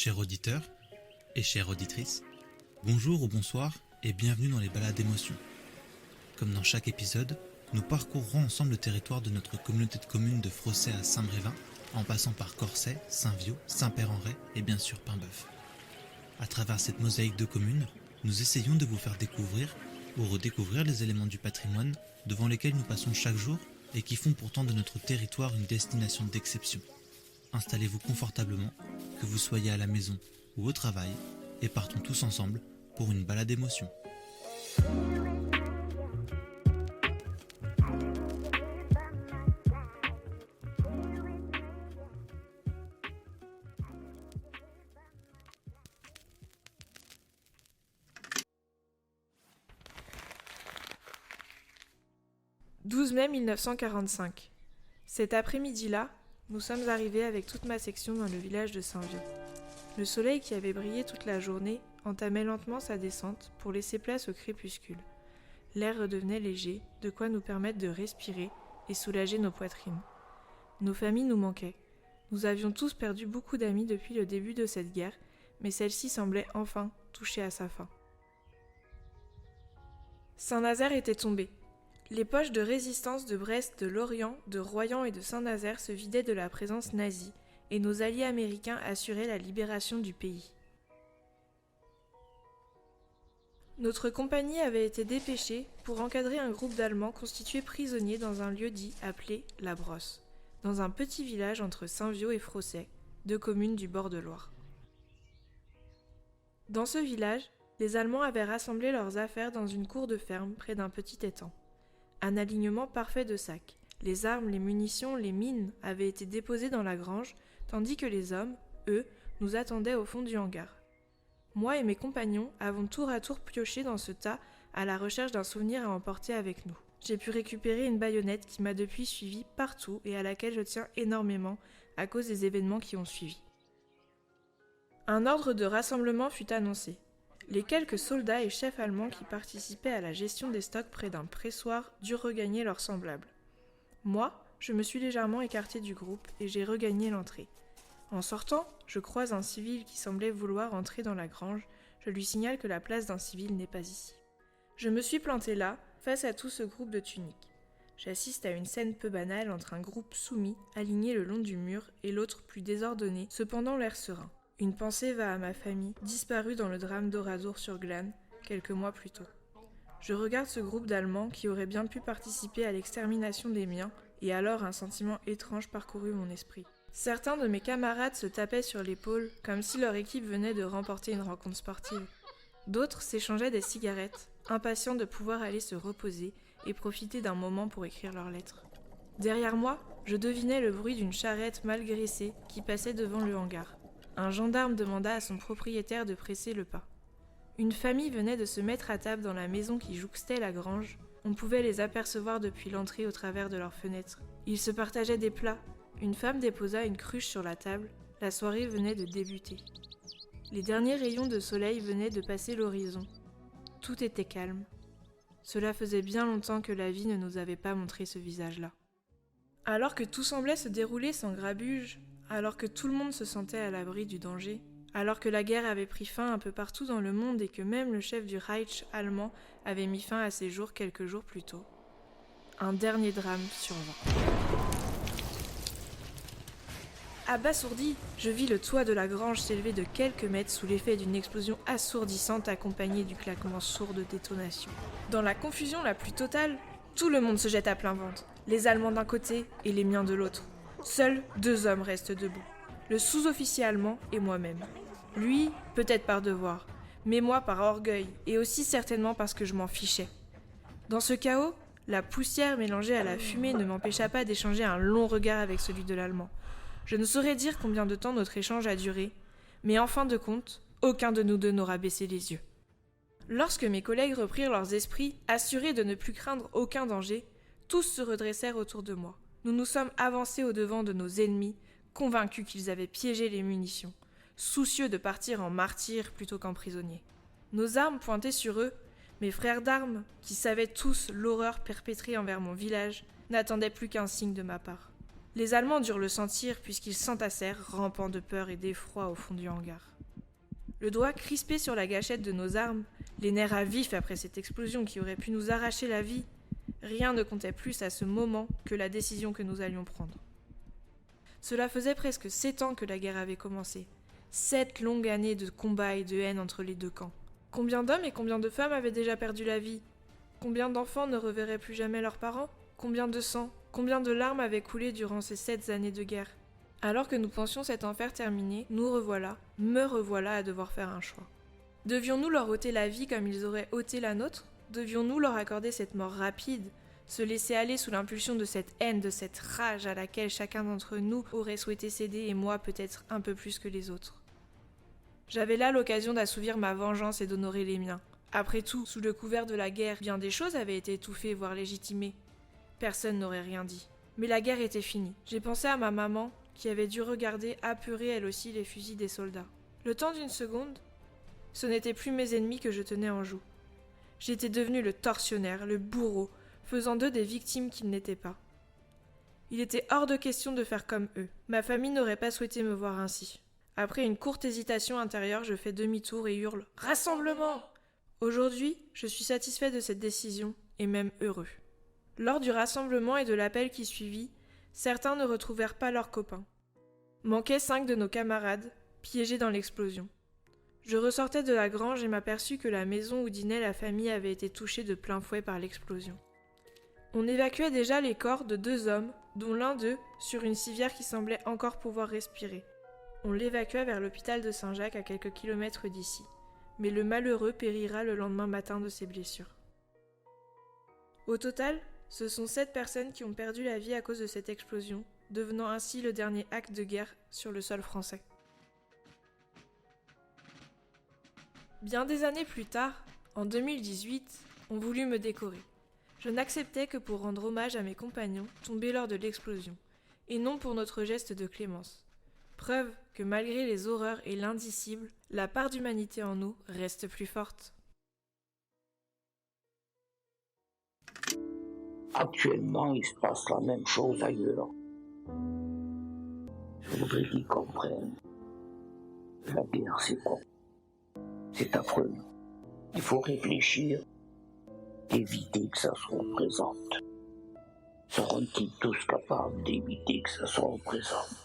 Chers auditeurs et chères auditrices, bonjour ou bonsoir et bienvenue dans les balades d'émotions. Comme dans chaque épisode, nous parcourrons ensemble le territoire de notre communauté de communes de Frossay à Saint-Brévin, en passant par Corsay, Saint-Viaud, Saint-Père-en-Retz et bien sûr Paimboeuf. À travers cette mosaïque de communes, nous essayons de vous faire découvrir ou redécouvrir les éléments du patrimoine devant lesquels nous passons chaque jour et qui font pourtant de notre territoire une destination d'exception. Installez-vous confortablement, que vous soyez à la maison ou au travail, et partons tous ensemble pour une balade d'émotions. « 12 mai 1945. Cet après-midi-là, nous sommes arrivés avec toute ma section dans le village de Saint-Viaud. Le soleil qui avait brillé toute la journée entamait lentement sa descente pour laisser place au crépuscule. L'air redevenait léger, de quoi nous permettre de respirer et soulager nos poitrines. Nos familles nous manquaient. Nous avions tous perdu beaucoup d'amis depuis le début de cette guerre, mais celle-ci semblait enfin toucher à sa fin. Saint-Nazaire était tombé. Les poches de résistance de Brest, de Lorient, de Royan et de Saint-Nazaire se vidaient de la présence nazie, et nos alliés américains assuraient la libération du pays. Notre compagnie avait été dépêchée pour encadrer un groupe d'Allemands constitués prisonniers dans un lieu dit appelé La Brosse, dans un petit village entre Saint-Viaud et Frossay, deux communes du bord de Loire. Dans ce village, les Allemands avaient rassemblé leurs affaires dans une cour de ferme près d'un petit étang. Un alignement parfait de sacs. Les armes, les munitions, les mines avaient été déposées dans la grange, tandis que les hommes, eux, nous attendaient au fond du hangar. Moi et mes compagnons avons tour à tour pioché dans ce tas à la recherche d'un souvenir à emporter avec nous. J'ai pu récupérer une baïonnette qui m'a depuis suivi partout et à laquelle je tiens énormément à cause des événements qui ont suivi. Un ordre de rassemblement fut annoncé. Les quelques soldats et chefs allemands qui participaient à la gestion des stocks près d'un pressoir durent regagner leurs semblables. Moi, je me suis légèrement écarté du groupe et j'ai regagné l'entrée. En sortant, je croise un civil qui semblait vouloir entrer dans la grange. Je lui signale que la place d'un civil n'est pas ici. Je me suis planté là, face à tout ce groupe de tuniques. J'assiste à une scène peu banale entre un groupe soumis, aligné le long du mur, et l'autre plus désordonné, cependant l'air serein. Une pensée va à ma famille, disparue dans le drame d'Oradour-sur-Glane, quelques mois plus tôt. Je regarde ce groupe d'Allemands qui aurait bien pu participer à l'extermination des miens, et alors un sentiment étrange parcourut mon esprit. Certains de mes camarades se tapaient sur l'épaule, comme si leur équipe venait de remporter une rencontre sportive. D'autres s'échangeaient des cigarettes, impatients de pouvoir aller se reposer et profiter d'un moment pour écrire leurs lettres. Derrière moi, je devinais le bruit d'une charrette mal graissée qui passait devant le hangar. Un gendarme demanda à son propriétaire de presser le pas. Une famille venait de se mettre à table dans la maison qui jouxtait la grange. On pouvait les apercevoir depuis l'entrée au travers de leurs fenêtres. Ils se partageaient des plats. Une femme déposa une cruche sur la table. La soirée venait de débuter. Les derniers rayons de soleil venaient de passer l'horizon. Tout était calme. Cela faisait bien longtemps que la vie ne nous avait pas montré ce visage-là. Alors que tout semblait se dérouler sans grabuge, alors que tout le monde se sentait à l'abri du danger, alors que la guerre avait pris fin un peu partout dans le monde et que même le chef du Reich allemand avait mis fin à ses jours quelques jours plus tôt, un dernier drame survint. Abasourdi, je vis le toit de la grange s'élever de quelques mètres sous l'effet d'une explosion assourdissante accompagnée du claquement sourd de détonation. Dans la confusion la plus totale, tout le monde se jette à plein ventre, les Allemands d'un côté et les miens de l'autre. Seuls 2 hommes restent debout, le sous-officier allemand et moi-même. Lui, peut-être par devoir, mais moi par orgueil et aussi certainement parce que je m'en fichais. Dans ce chaos, la poussière mélangée à la fumée ne m'empêcha pas d'échanger un long regard avec celui de l'Allemand. Je ne saurais dire combien de temps notre échange a duré, mais en fin de compte, aucun de nous deux n'aura baissé les yeux. Lorsque mes collègues reprirent leurs esprits, assurés de ne plus craindre aucun danger, tous se redressèrent autour de moi. Nous nous sommes avancés au-devant de nos ennemis, convaincus qu'ils avaient piégé les munitions, soucieux de partir en martyrs plutôt qu'en prisonniers. Nos armes pointaient sur eux, mes frères d'armes, qui savaient tous l'horreur perpétrée envers mon village, n'attendaient plus qu'un signe de ma part. Les Allemands durent le sentir puisqu'ils s'entassèrent, rampant de peur et d'effroi au fond du hangar. Le doigt crispé sur la gâchette de nos armes, les nerfs à vif après cette explosion qui aurait pu nous arracher la vie, rien ne comptait plus à ce moment que la décision que nous allions prendre. Cela faisait presque 7 ans que la guerre avait commencé. 7 longues années de combats et de haine entre les deux camps. Combien d'hommes et combien de femmes avaient déjà perdu la vie? Combien d'enfants ne reverraient plus jamais leurs parents? Combien de sang, combien de larmes avaient coulé durant ces 7 années de guerre? Alors que nous pensions cet enfer terminé, nous revoilà, me revoilà à devoir faire un choix. Devions-nous leur ôter la vie comme ils auraient ôté la nôtre? Devions-nous leur accorder cette mort rapide, se laisser aller sous l'impulsion de cette haine, de cette rage à laquelle chacun d'entre nous aurait souhaité céder et moi peut-être un peu plus que les autres? J'avais là l'occasion d'assouvir ma vengeance et d'honorer les miens. Après tout, sous le couvert de la guerre, bien des choses avaient été étouffées, voire légitimées. Personne n'aurait rien dit. Mais la guerre était finie. J'ai pensé à ma maman, qui avait dû regarder apeurée elle aussi les fusils des soldats. Le temps d'une seconde, ce n'étaient plus mes ennemis que je tenais en joue. J'étais devenu le tortionnaire, le bourreau, faisant d'eux des victimes qu'ils n'étaient pas. Il était hors de question de faire comme eux. Ma famille n'aurait pas souhaité me voir ainsi. Après une courte hésitation intérieure, je fais demi-tour et hurle « Rassemblement !» Aujourd'hui, je suis satisfait de cette décision, et même heureux. Lors du rassemblement et de l'appel qui suivit, certains ne retrouvèrent pas leurs copains. Manquaient 5 de nos camarades, piégés dans l'explosion. Je ressortais de la grange et m'aperçus que la maison où dînait la famille avait été touchée de plein fouet par l'explosion. On évacuait déjà les corps de 2 hommes, dont l'un d'eux sur une civière qui semblait encore pouvoir respirer. On l'évacua vers l'hôpital de Saint-Jacques à quelques kilomètres d'ici, mais le malheureux périra le lendemain matin de ses blessures. Au total, ce sont 7 personnes qui ont perdu la vie à cause de cette explosion, devenant ainsi le dernier acte de guerre sur le sol français. Bien des années plus tard, en 2018, on voulut me décorer. Je n'acceptais que pour rendre hommage à mes compagnons tombés lors de l'explosion, et non pour notre geste de clémence. Preuve que malgré les horreurs et l'indicible, la part d'humanité en nous reste plus forte. Actuellement, il se passe la même chose ailleurs. Je voudrais qu'ils comprennent. La guerre, c'est quoi? C'est affreux. Il faut réfléchir, éviter que ça se représente. Seront-ils tous capables d'éviter que ça se représente?